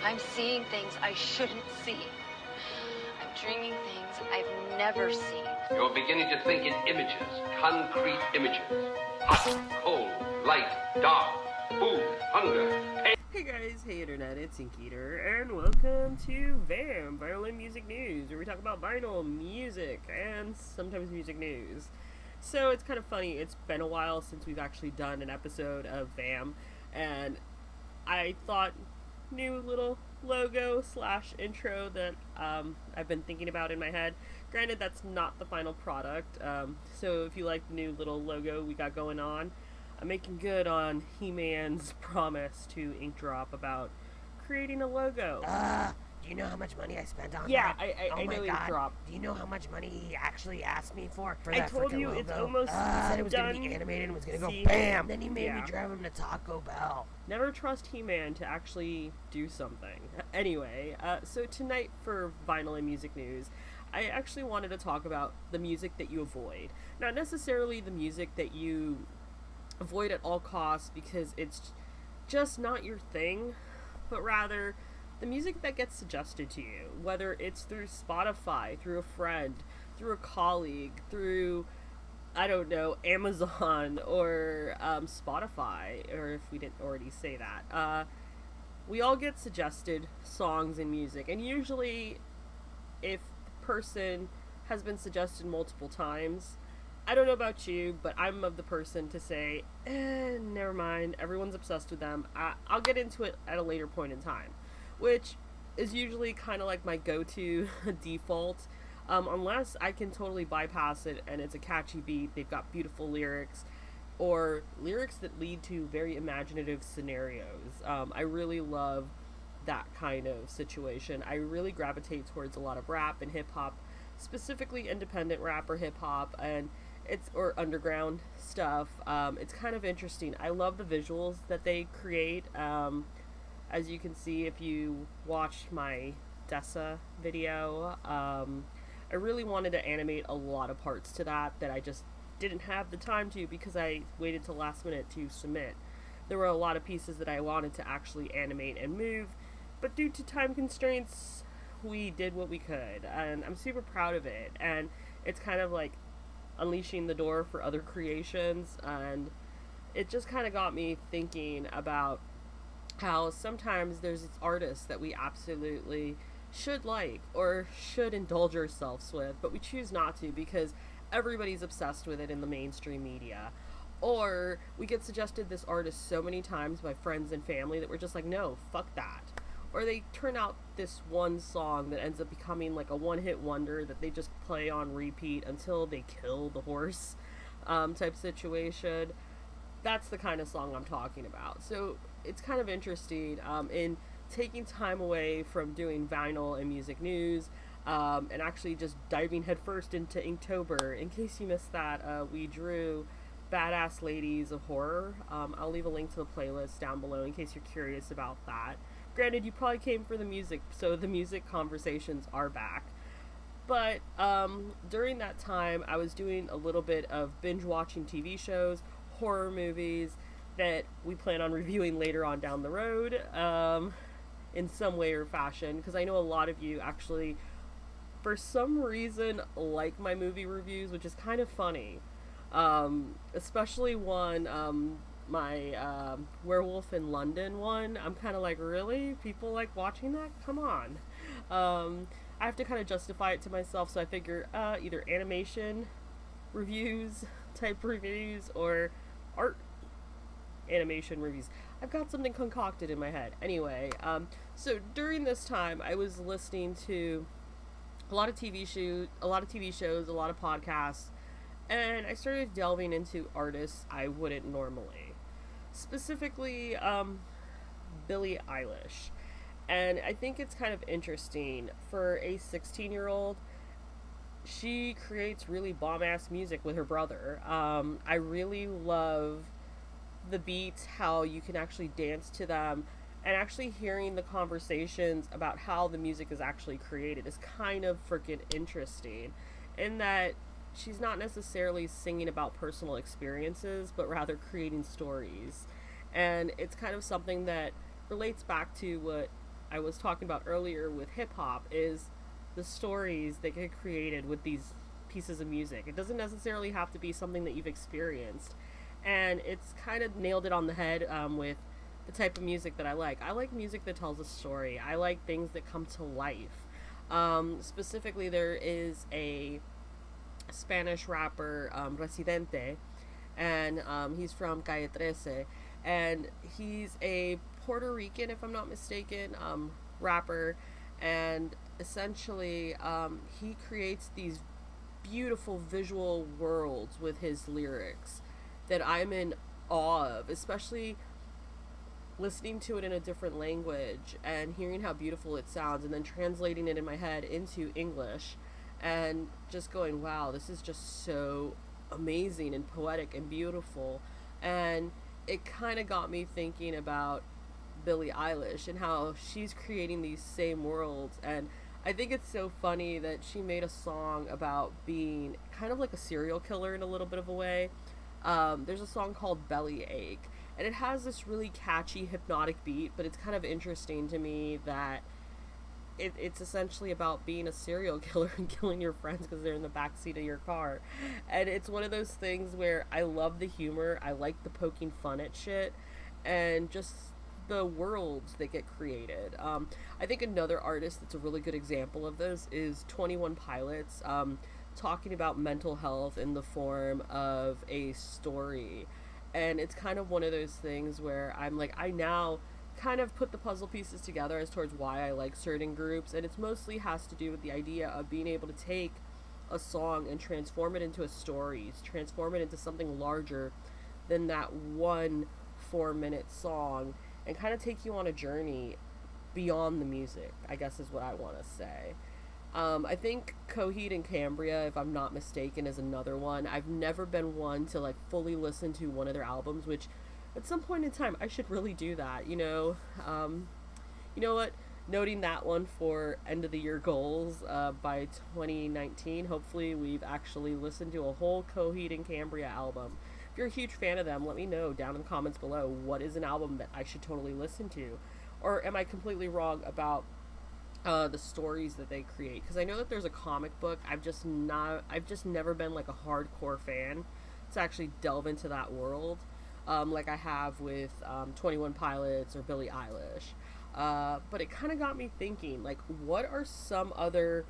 I'm seeing things I shouldn't see. I'm dreaming things I've never seen. You're beginning to think in images, concrete images. Hot, cold, light, dark, food, hunger, pain. Hey guys, hey internet, it's Inkeater, and welcome to VAM, Vinyl and Music News, where we talk about vinyl, music, and sometimes music news. So it's kind of funny, it's been a while since we've actually done an episode of VAM, and I thought new little logo / intro that I've been thinking about in my head. Granted, that's not the final product, so if you like the new little logo we got going on, I'm making good on He-Man's promise to Inkdrop about creating a logo. Do you know how much money I spent on Yeah, that? I know Inkdrop. Do you know how much money he actually asked me for I that told frickin' you logo? it's almost He said it was done. going to be animated and was going to go See? BAM! Then he made me Yeah. drive him to Taco Bell. Never trust He-Man to actually do something. Anyway, so tonight for Vinyl and Music News, I actually wanted to talk about the music that you avoid. Not necessarily the music that you avoid at all costs because it's just not your thing, but rather the music that gets suggested to you, whether it's through Spotify, through a friend, through a colleague, through, I don't know, Amazon or Spotify, or if we didn't already say that. We all get suggested songs and music, and usually if the person has been suggested multiple times, I don't know about you, but I'm of the person to say, never mind, everyone's obsessed with them. I'll get into it at a later point in time, which is usually kind of like my go-to default, unless I can totally bypass it and it's a catchy beat, they've got beautiful lyrics, or lyrics that lead to very imaginative scenarios. I really love that kind of situation. I really gravitate towards a lot of rap and hip-hop, specifically independent rap or hip-hop, and or underground stuff. It's kind of interesting. I love the visuals that they create. As you can see if you watched my Dessa video, I really wanted to animate a lot of parts to that I just didn't have the time to because I waited till last minute to submit. There were a lot of pieces that I wanted to actually animate and move, but due to time constraints, we did what we could, and I'm super proud of it, and it's kind of like unleashing the door for other creations, and it just kind of got me thinking about how sometimes there's these artists that we absolutely should like or should indulge ourselves with, but we choose not to because everybody's obsessed with it in the mainstream media. Or we get suggested this artist so many times by friends and family that we're just like, no, fuck that. Or they turn out this one song that ends up becoming like a one-hit wonder that they just play on repeat until they kill the horse, type situation. That's the kind of song I'm talking about. So it's kind of interesting in taking time away from doing vinyl and music news, and actually just diving headfirst into Inktober. In case you missed that, we drew Badass Ladies of Horror. I'll leave a link to the playlist down below in case you're curious about that. Granted, you probably came for the music, so the music conversations are back. But during that time, I was doing a little bit of binge-watching TV shows, horror movies that we plan on reviewing later on down the road in some way or fashion, because I know a lot of you actually, for some reason, like my movie reviews, which is kind of funny. Especially one, my Werewolf in London one. I'm kind of like, really? People like watching that? Come on. I have to kind of justify it to myself, so I figure either animation reviews, type reviews, or art animation reviews. I've got something concocted in my head. Anyway, so during this time, I was listening to a lot of TV shows, a lot of podcasts, and I started delving into artists I wouldn't normally. Specifically, Billie Eilish. And I think it's kind of interesting. For a 16-year-old, she creates really bomb-ass music with her brother. I really love the beats, how you can actually dance to them, and actually hearing the conversations about how the music is actually created is kind of freaking interesting. In that she's not necessarily singing about personal experiences, but rather creating stories. And it's kind of something that relates back to what I was talking about earlier with hip hop is the stories that get created with these pieces of music. It doesn't necessarily have to be something that you've experienced. And it's kind of nailed it on the head with the type of music that I like. I like music that tells a story. I like things that come to life. Specifically, there is a Spanish rapper, Residente, and he's from Calle 13, and he's a Puerto Rican, if I'm not mistaken, rapper, and essentially he creates these beautiful visual worlds with his lyrics that I'm in awe of, especially listening to it in a different language and hearing how beautiful it sounds and then translating it in my head into English and just going, wow, this is just so amazing and poetic and beautiful. And it kind of got me thinking about Billie Eilish and how she's creating these same worlds. And I think it's so funny that she made a song about being kind of like a serial killer in a little bit of a way. There's a song called Bellyache, and it has this really catchy hypnotic beat, but it's kind of interesting to me that it's essentially about being a serial killer and killing your friends because they're in the backseat of your car. And it's one of those things where I love the humor, I like the poking fun at shit, and just the worlds that get created. I think another artist that's a really good example of this is 21 Pilots, talking about mental health in the form of a story. And it's kind of one of those things where I'm like, I now kind of put the puzzle pieces together as towards why I like certain groups, and it's mostly has to do with the idea of being able to take a song and transform it into a story, transform it into something larger than that 1 4-minute song, and kind of take you on a journey beyond the music, I guess is what I want to say. I think Coheed and Cambria, if I'm not mistaken, is another one. I've never been one to like fully listen to one of their albums, which at some point in time I should really do that, you know. You know what? Noting that one for end of the year goals by 2019. Hopefully we've actually listened to a whole Coheed and Cambria album. If you're a huge fan of them, let me know down in the comments below what is an album that I should totally listen to. Or am I completely wrong about the stories that they create? Because I know that there's a comic book. I've just never been like a hardcore fan to actually delve into that world, like I have with 21 Pilots or Billie Eilish. But it kind of got me thinking, like, what are some other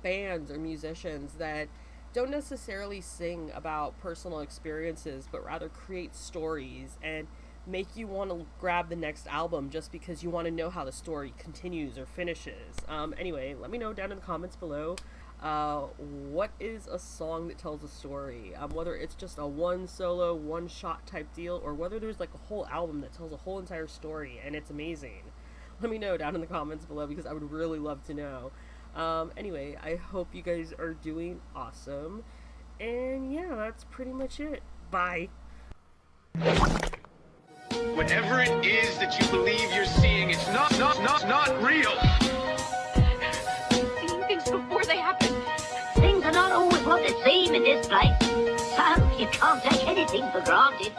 bands or musicians that don't necessarily sing about personal experiences, but rather create stories and make you want to grab the next album just because you want to know how the story continues or finishes. Anyway, let me know down in the comments below what is a song that tells a story, whether it's just a one solo, one shot type deal, or whether there's like a whole album that tells a whole entire story and it's amazing. Let me know down in the comments below because I would really love to know. Anyway, I hope you guys are doing awesome, and yeah, that's pretty much it. Bye. Whatever it is that you believe you're seeing, it's not real. Seeing things before they happen. Things are not always what they seem in this place. So you can't take anything for granted.